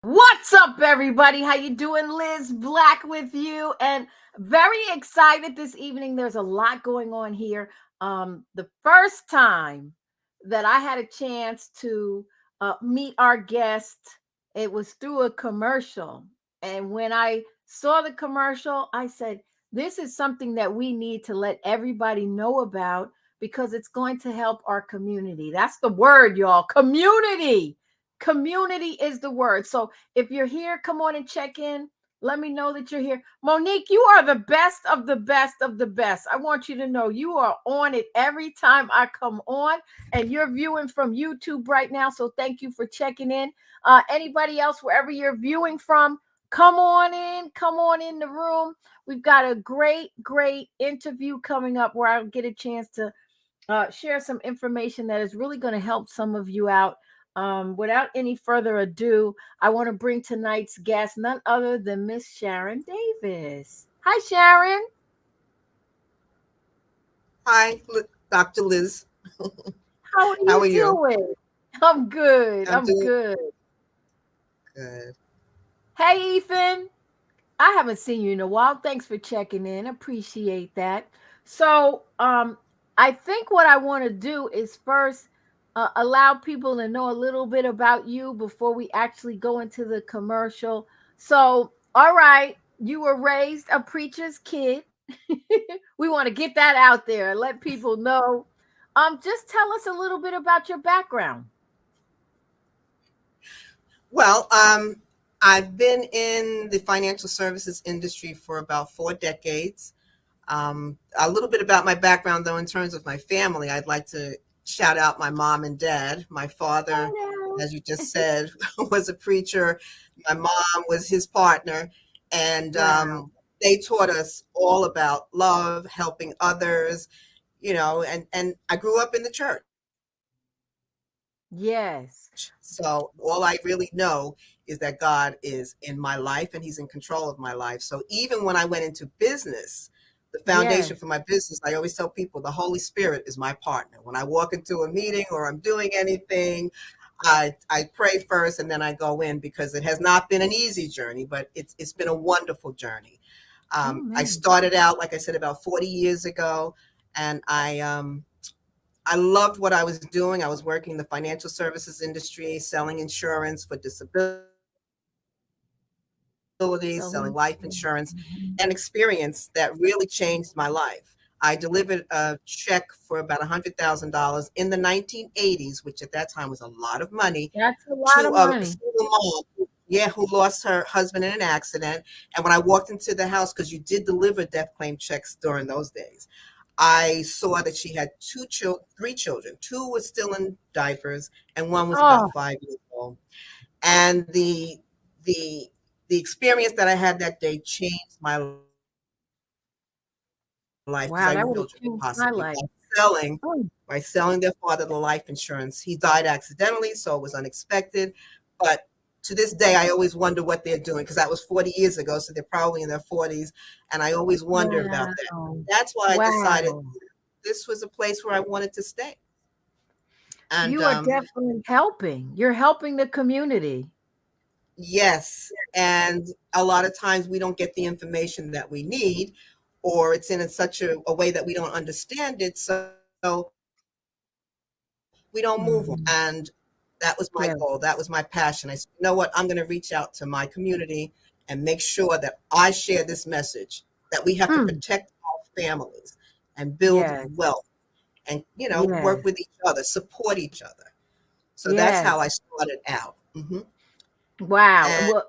What's up, everybody? How you doing? Liz Black with you, and very excited this evening. There's a lot going on here. The first time that I had a chance to meet our guest, it was through a commercial. And when I saw the commercial, I said, this is something that we need to let everybody know about because it's going to help our community. That's the word, y'all. Community. Community is the word. So if you're here, come on and check in. Let me know that you're here. Monique, you are the best of the best of the best. I want you to know you are on it every time I come on, and you're viewing from YouTube right now. So thank you for checking in. Anybody else, wherever you're viewing from, come on in the room. We've got a great interview coming up where I'll get a chance to share some information that is really going to help some of you out. Without any further ado, I want to bring tonight's guest, none other than Miss Sharon Davis. Hi, Sharon. Hi, Dr. Liz. How are you doing? I'm good. I'm good. Good. Hey, Ethan. I haven't seen you in a while. Thanks for checking in. Appreciate that. So, I think what I want to do is first allow people to know a little bit about you before we actually go into the commercial. So, all right, you were raised a preacher's kid. We want to get that out there and let people know. Just tell us a little bit about your background. Well, I've been in the financial services industry for about 4 decades. A little bit about my background, though, in terms of my family, I'd like to shout out my mom and dad. My father, as you just said, was a preacher. My mom was his partner. And they taught us all about love, helping others, and I grew up in the church. Yes. So all I really know is that God is in my life and he's in control of my life. So even when I went into business, the foundation for my business, I always tell people the Holy Spirit is my partner. When I walk into a meeting or I'm doing anything, I pray first and then I go in, because it has not been an easy journey, but it's been a wonderful journey. I started out, like I said, about 40 years ago, and I loved what I was doing. I was working in the financial services industry, selling insurance for disability, selling life insurance, an experience that really changed my life. I delivered a check for about $100,000 in the 1980s, which at that time was a lot of money. That's a lot of money. A single mom, who lost her husband in an accident. And when I walked into the house, because you did deliver death claim checks during those days, I saw that she had 3 children. 2 were still in diapers, and 1 was about 5 years old. And the experience that I had that day changed my life, because I knew children possibly by selling their father the life insurance. He died accidentally, so it was unexpected. But to this day, I always wonder what they're doing, because that was 40 years ago, so they're probably in their 40s, and I always wonder about that. That's why I decided this was a place where I wanted to stay. And you are definitely helping. You're helping the community. Yes, and a lot of times we don't get the information that we need, or it's in such a way that we don't understand it. So We don't move them. And that was my Yeah. goal. That was my passion. I said, you know what? I'm going to reach out to my community and make sure that I share this message that we have to Mm. protect our families and build Yes. wealth and, Yes. work with each other, support each other. So that's Yes. how I started out. Wow. And Well,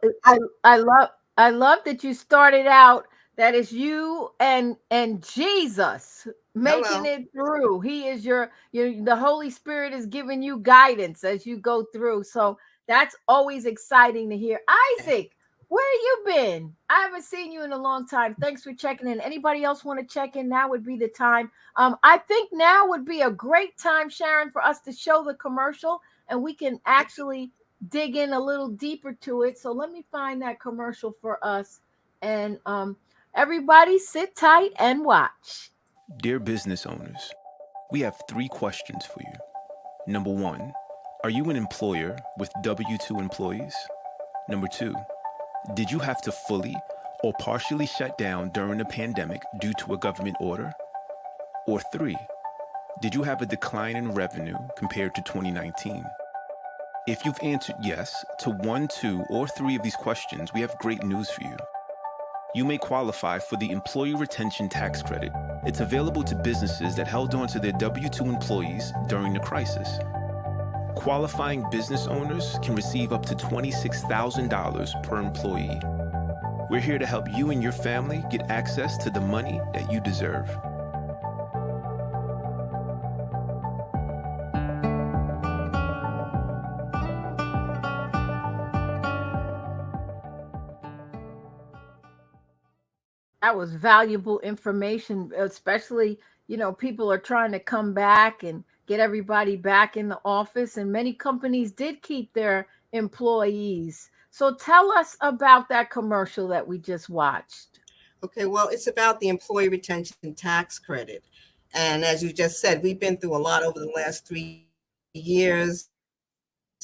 I love that you started out that is you and Jesus making hello. it through. He is the Holy Spirit is giving you guidance as you go through. So that's always exciting to hear. Isaac, where you been? I haven't seen you in a long time. Thanks for checking in. Anybody else want to check in? Now would be the time. I think now would be a great time, Sharon, for us to show the commercial and we can actually dig in a little deeper to it. So let me find that commercial for us. And everybody sit tight and watch. Dear business owners, we have 3 questions for you. Number 1, are you an employer with W-2 employees? Number 2, did you have to fully or partially shut down during the pandemic due to a government order? Or 3, did you have a decline in revenue compared to 2019? If you've answered yes to 1, 2, or 3 of these questions, we have great news for you. You may qualify for the Employee Retention Tax Credit. It's available to businesses that held on to their W-2 employees during the crisis. Qualifying business owners can receive up to $26,000 per employee. We're here to help you and your family get access to the money that you deserve. That was valuable information, especially, people are trying to come back and get everybody back in the office, and many companies did keep their employees. So tell us about that commercial that we just watched. Okay, well, it's about the Employee Retention Tax Credit. And as you just said, we've been through a lot over the last 3 years.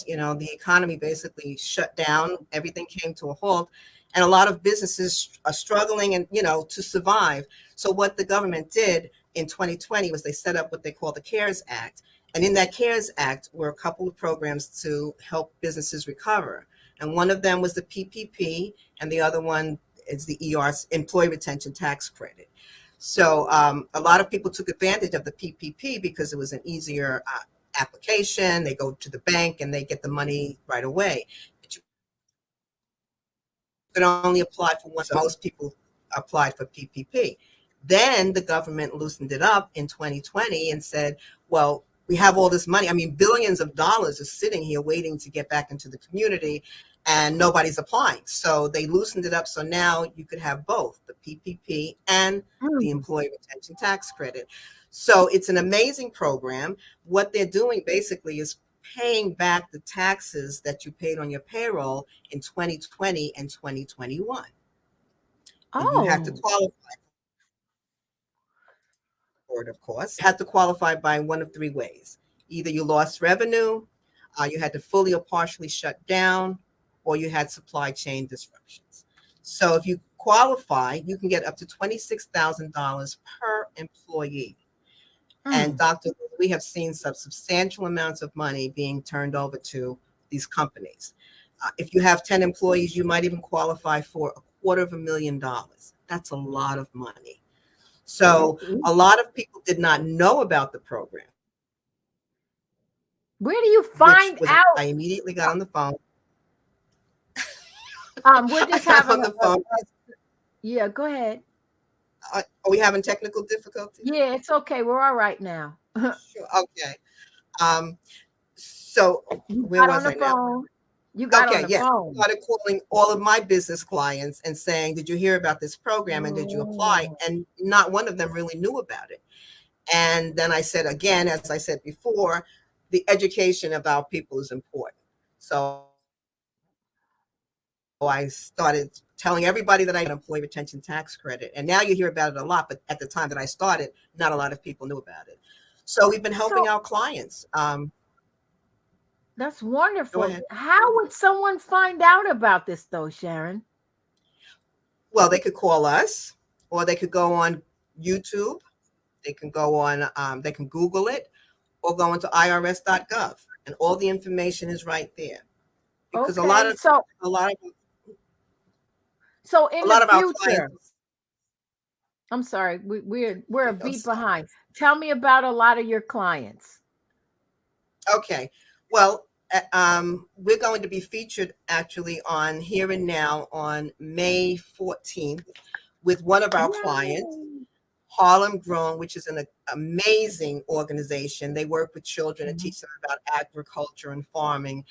The economy basically shut down, everything came to a halt, and a lot of businesses are struggling and, to survive. So what the government did in 2020 was they set up what they call the CARES Act. And in that CARES Act were a couple of programs to help businesses recover. And one of them was the PPP, and the other one is the ER's Employee Retention Tax Credit. So a lot of people took advantage of the PPP because it was an easier application. They go to the bank and they get the money right away. But you could only apply for one. So most people applied for PPP. Then the government loosened it up in 2020 and said, well, we have all this money. I mean, billions of dollars is sitting here waiting to get back into the community, and nobody's applying. So they loosened it up. So now you could have both the PPP and the Mm. Employee Retention Tax Credit. So it's an amazing program. What they're doing basically is paying back the taxes that you paid on your payroll in 2020 and 2021. And you have to Oh, qualify for it, of course. You have to qualify by one of 3 ways. Either you lost revenue, you had to fully or partially shut down, or you had supply chain disruptions. So if you qualify, you can get up to $26,000 per employee. And mm. Dr. We have seen some substantial amounts of money being turned over to these companies. If you have 10 employees, you might even qualify for $250,000. That's a lot of money. So a lot of people did not know about the program, Where do you which find was I out? immediately got on the phone. We're I just got having on the phone. yeah, go ahead. Are we having technical difficulties? Yeah, it's okay. We're all right now. Sure. Okay. So You where got was on the I now? phone. You got on Okay, the yes. I phone. started calling all of my business clients and saying, did you hear about this program and did you apply? Oh. And not one of them really knew about it. And then I said, again, as I said before, the education of our people is important. So I started telling everybody that I had Employee Retention Tax Credit. And now you hear about it a lot, but at the time that I started, not a lot of people knew about it. So we've been helping So our clients. that's Go wonderful. ahead. How would someone find out about this though, Sharon? Well, they could call us, or they could go on YouTube. They can go on, they can Google it, or going to irs.gov, and all the information is right there. Because a lot Okay. of So a lot of in a the lot of our future, clients. I'm sorry, we're a I'm beat sorry. behind. Tell me about a lot of your clients. Okay. Well, we're going to be featured actually on Here and Now on May 14th with one of our clients, Yay. Harlem Grown, which is an amazing organization. They work with children and Mhm. teach them about agriculture and farming.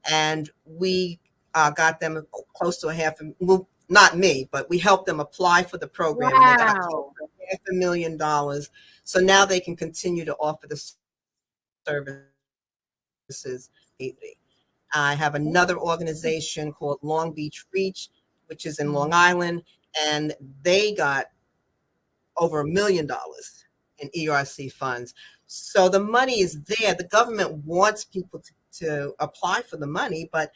And we got them close to well, not me, but we helped them apply for the program, and they got close Wow. to $500,000. So now they can continue to offer the services. I have another organization called Long Beach Reach, which is in Long Mhm. Island, and they got over $1 million in ERC funds. So the money is there. The government wants people to apply for the money, but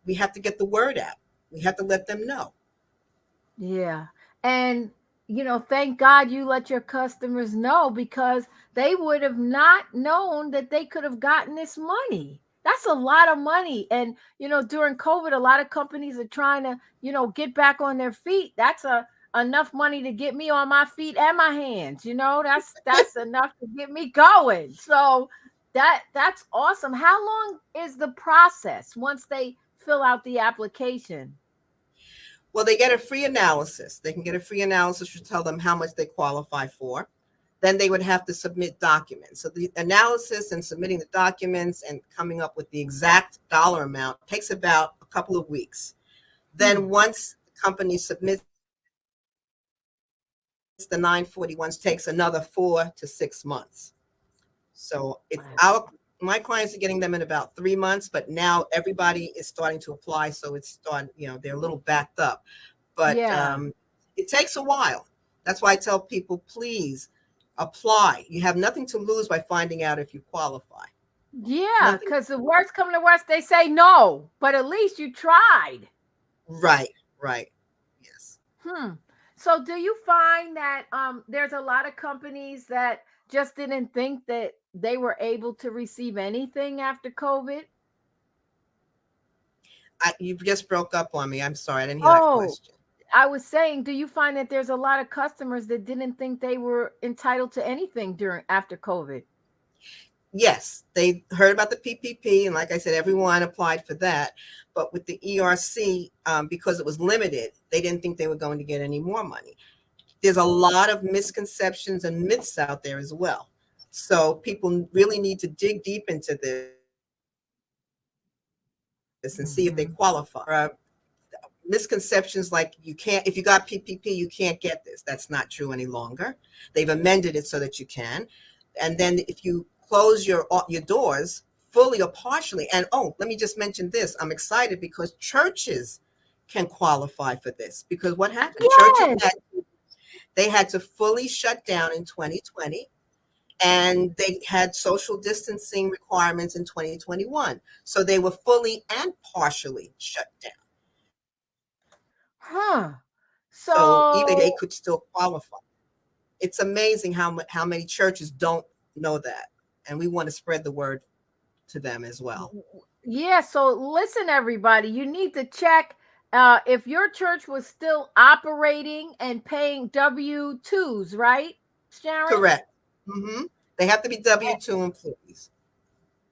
we have to get the word out. We have to let them know. Yeah. And, thank God you let your customers know, because they would have not known that they could have gotten this money. That's a lot of money. And, during COVID, a lot of companies are trying to, get back on their feet. That's enough money to get me on my feet and my hands. That's enough to get me going. So that's awesome. How long is the process once they fill out the application? Well, they get a free analysis. They can get a free analysis to tell them how much they qualify for. Then they would have to submit documents. So the analysis and submitting the documents and coming up with the exact dollar amount takes about a couple of weeks. Then once the company submits the 941s, takes another 4 to 6 months. So my clients are getting them in about 3 months, but now everybody is starting to apply. So it's starting, they're a little backed up, but Yeah. it takes a while. That's why I tell people, please apply. You have nothing to lose by finding out if you qualify. Yeah, Nothing. because the worst come to worst, they say no, but at least you tried. Right, right. Yes. So do you find that there's a lot of companies that just didn't think that they were able to receive anything after COVID? You just broke up on me. I'm sorry. I didn't hear that Oh, question. I was saying, do you find that there's a lot of customers that didn't think they were entitled to anything during after COVID? Yes, they heard about the PPP, and like I said, everyone applied for that. But with the ERC, because it was limited, they didn't think they were going to get any more money. There's a lot of misconceptions and myths out there as well. So people really need to dig deep into this and see if they Mhm. qualify. Misconceptions like you can't, if you got PPP, you can't get this. That's not true any longer. They've amended it so that you can. And then if you close your doors fully or partially, and oh, let me just mention this. I'm excited because churches can qualify for this, because what happened? Churches Yes. had to fully shut down in 2020, and they had social distancing requirements in 2021. So they were fully and partially shut down. Huh. So even they So could still qualify. It's amazing how many churches don't know that, and we want to spread the word to them as well. yeah, so listen, everybody, you need to check if your church was still operating and paying W-2s, right, Sharon? Correct. Hmm. They have to be W-2 employees.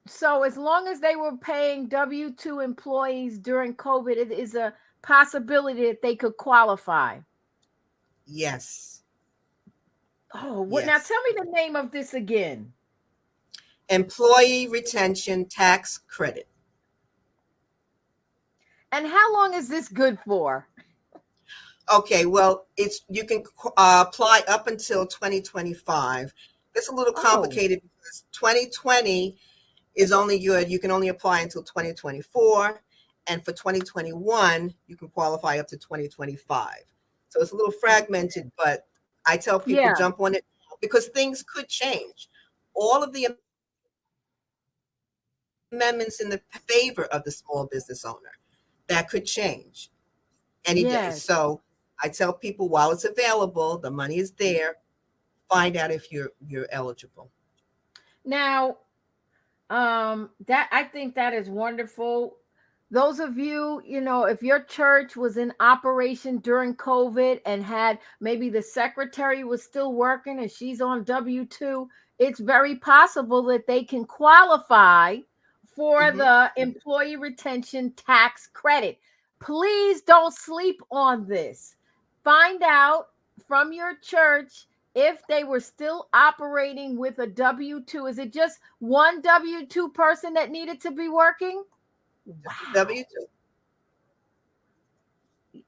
So as long as they were paying W-2 employees during COVID, it is a possibility that they could qualify. Yes. Oh, what now? Yes. Tell me the name of this again. Employee retention tax credit. And how long is this good for? Okay, well, you can apply up until 2025. It's a little Oh, complicated because 2020 is only good. You can only apply until 2024, and for 2021, you can qualify up to 2025. So it's a little fragmented, but I tell people yeah. jump on it because things could change. All of the amendments in the favor of the small business owner, that could change any day. Yes. So I tell people while it's available, the money is there. Find out if you're eligible. Now, That I think that is wonderful. Those of you, if your church was in operation during COVID and had maybe the secretary was still working and she's on W-2, it's very possible that they can qualify for Mhm. the employee retention tax credit. Please don't sleep on this. Find out from your church if they were still operating with a W-2. Is it just one W-2 person that needed to be working? Just a Wow. W-2.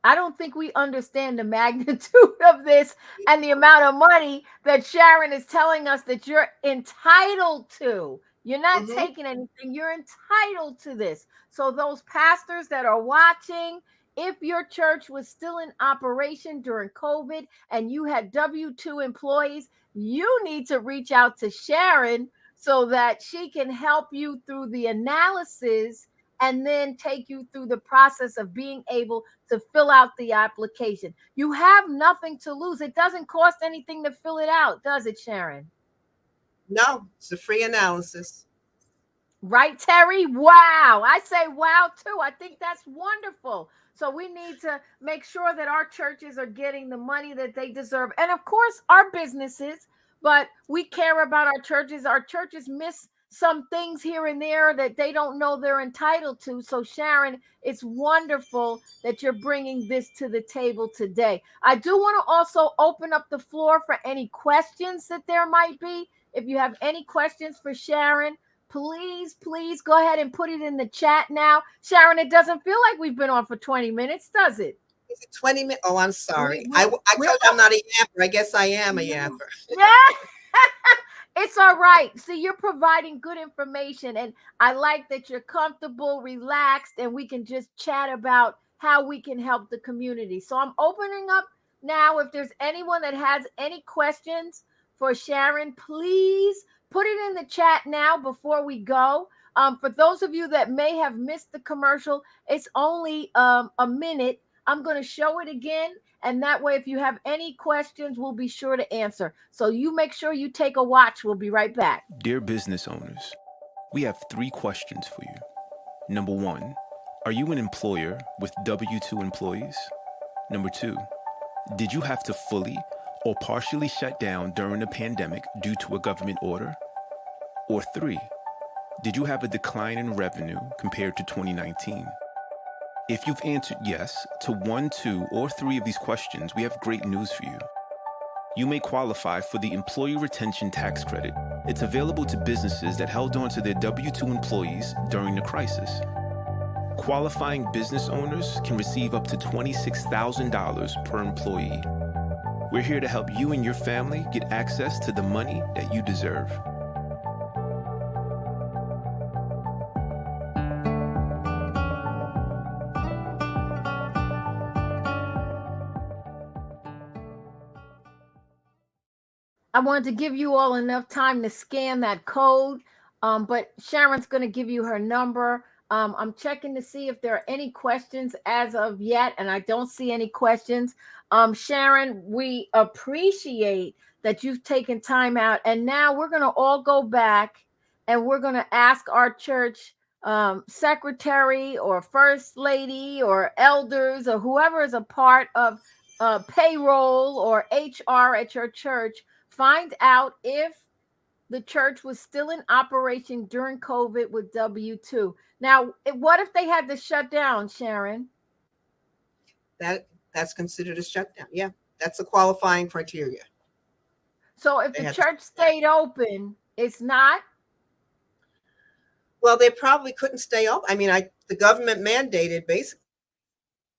I don't think we understand the magnitude of this and the amount of money that Sharon is telling us that you're entitled to. You're not Mhm. taking anything, you're entitled to this. So, those pastors that are watching, if your church was still in operation during COVID and you had W-2 employees, you need to reach out to Sharon so that she can help you through the analysis and then take you through the process of being able to fill out the application. You have nothing to lose. It doesn't cost anything to fill it out, does it, Sharon? No, it's a free analysis. Right, Terry? Wow. I say wow too. I think that's wonderful. So we need to make sure that our churches are getting the money that they deserve. And of course, our businesses, but we care about our churches. Our churches miss some things here and there that they don't know they're entitled to. So, Sharon, it's wonderful that you're bringing this to the table today. I do want to also open up the floor for any questions that there might be. If you have any questions for Sharon, please go ahead and put it in the chat now. Sharon, it doesn't feel like we've been on for 20 minutes, does it? Is it 20 minutes? Oh, I'm sorry. We, I we're told you I'm not a yapper. I guess I am a yapper. Yeah. It's all right. See, you're providing good information, and I like that you're comfortable, relaxed, and we can just chat about how we can help the community. So I'm opening up now. If there's anyone that has any questions for Sharon, please put it in the chat now before we go. For those of you that may have missed the commercial, it's only a minute. I'm going to show it again. And that way, if you have any questions, we'll be sure to answer. So you make sure you take a watch. We'll be right back. Dear business owners, we have 3 questions for you. Number 1, are you an employer with W-2 employees? Number 2, did you have to fully or partially shut down during the pandemic due to a government order? Or 3, did you have a decline in revenue compared to 2019? If you've answered yes to 1, 2, or 3 of these questions, we have great news for you. You may qualify for the Employee Retention Tax Credit. It's available to businesses that held on to their W-2 employees during the crisis. Qualifying business owners can receive up to $26,000 per employee. We're here to help you and your family get access to the money that you deserve. I wanted to give you all enough time to scan that code, but Sharon's going to give you her number. I'm checking to see if there are any questions as of yet, and I don't see any questions. Sharon, we appreciate that you've taken time out, and now we're going to all go back and we're going to ask our church secretary or first lady or elders or whoever is a part of payroll or HR at your church. Find out if the church was still in operation during COVID with W-2. Now, what if they had to shut down, Sharon? That's considered a shutdown. Yeah, that's a qualifying criteria. So if the church stayed open, it's not? Well, they probably couldn't stay open. I mean, the government mandated basically.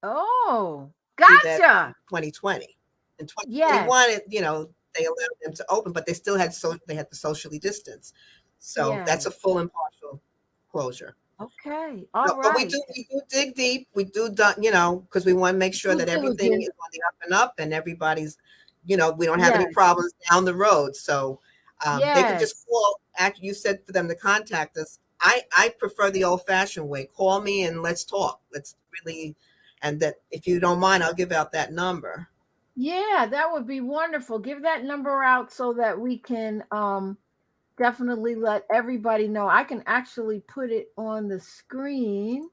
Oh, gotcha. 2020 and 2021, Yes. they allowed them to open, but they still had to socially distance. So that's a full and partial closure. Okay. All right. But we do dig deep. We do, because we want to make sure that everything is on the up and up, and everybody's, we don't have any problems down the road. So they can just call. After you said for them to contact us, I prefer the old-fashioned way. Call me and let's talk. Let's really, and that if you don't mind, I'll give out that number. Yeah, that would be wonderful. Give that number out so that we can definitely let everybody know. I can actually put it on the screen.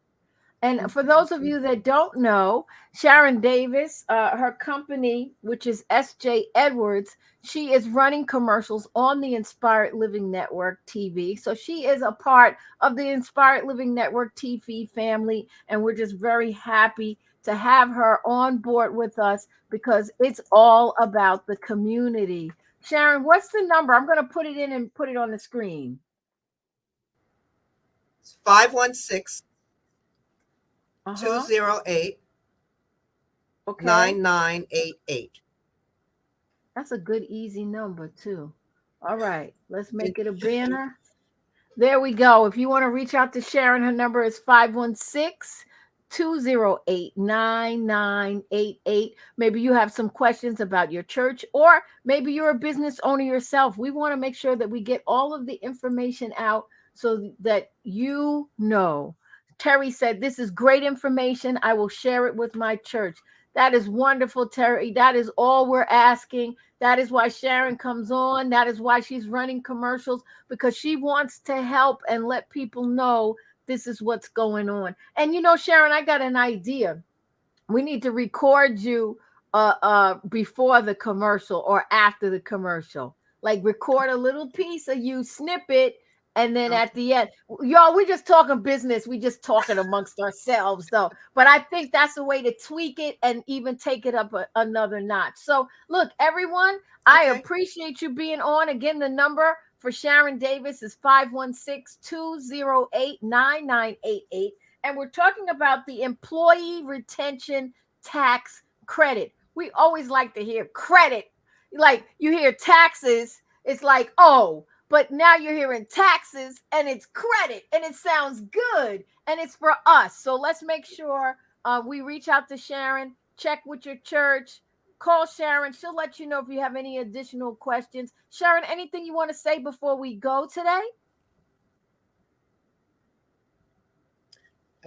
And for those of you that don't know, Sharon Davis, her company, which is SJ Edwards, she is running commercials on the Inspired Living Network TV. So she is a part of the Inspired Living Network TV family. And we're just very happy to have her on board with us because it's all about the community. Sharon, what's the number? I'm going to put it in and put it on the screen. It's 516 Uh-huh. 208 Okay. 9988. That's a good, easy number, too. All right, let's make it a banner. There we go. If you want to reach out to Sharon, her number is 516 208 9988. Maybe you have some questions about your church, or maybe you're a business owner yourself. We want to make sure that we get all of the information out so that you know. Terry said, "This is great information. I will share it with my church." That is wonderful, Terry. That is all we're asking. That is why Sharon comes on. That is why she's running commercials, because she wants to help and let people know this is what's going on. And you know, Sharon, I got an idea. We need to record you before the commercial or after the commercial. Like record a little piece of you, snippet, and then at the end, y'all, we just talking business. We just talking amongst ourselves, though. But I think that's a way to tweak it and even take it up another notch. So, look, everyone, I appreciate you being on. Again, the number for Sharon Davis is 516 208 9988. And we're talking about the employee retention tax credit. We always like to hear credit. Like you hear taxes, it's like, oh, but now you're hearing taxes and it's credit and it sounds good and it's for us. So let's make sure we reach out to Sharon, check with your church, call Sharon. She'll let you know if you have any additional questions. Sharon, anything you want to say before we go today?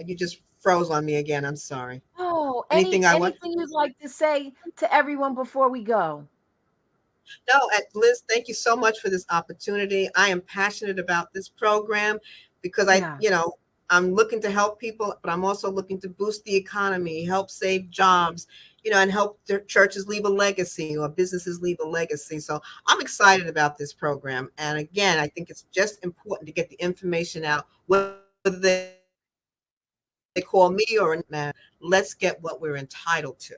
You just froze on me again. I'm sorry. Oh, Anything I want? anything you'd like to say to everyone before we go? No, Liz, thank you so much for this opportunity. I am passionate about this program because Yeah. I'm looking to help people, but I'm also looking to boost the economy, help save jobs, and help churches leave a legacy or businesses leave a legacy. So I'm excited about this program. And again, I think it's just important to get the information out, whether they call me or not. Let's get what we're entitled to.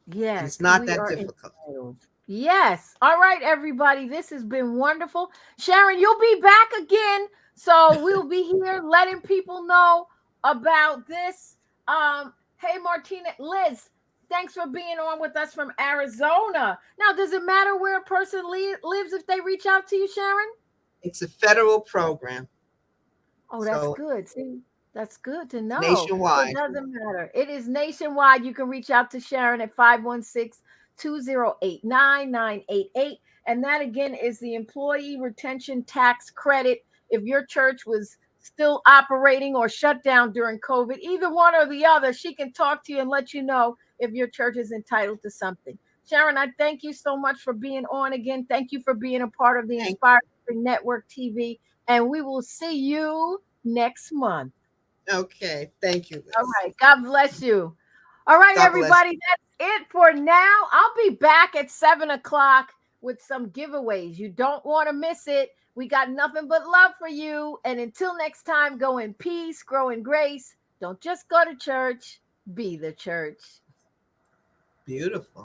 Yes, And it's 'cause not we that are difficult. entitled. Yes. All right, everybody. This has been wonderful. Sharon, you'll be back again. So we'll be here letting people know about this. Hey, Martina, Liz, thanks for being on with us from Arizona. Now, does it matter where a person lives if they reach out to you, Sharon? It's a federal program. Oh, that's So good. See, that's good to know. So it nationwide. doesn't matter. It is nationwide. You can reach out to Sharon at 516 208 9988. And that again is the employee retention tax credit. If your church was still operating or shut down during COVID, either one or the other, she can talk to you and let you know if your church is entitled to something. Sharon, I thank you so much for being on again. Thank you for being a part of the Inspired Network TV. And we will see you next month. Okay. Thank you, All Liz. right. God bless you. All right, God bless. everybody. That's it for now. I'll be back at 7 o'clock with some giveaways. You don't want to miss it. We got nothing but love for you. And until next time, go in peace, grow in grace. Don't just go to church, be the church. Beautiful.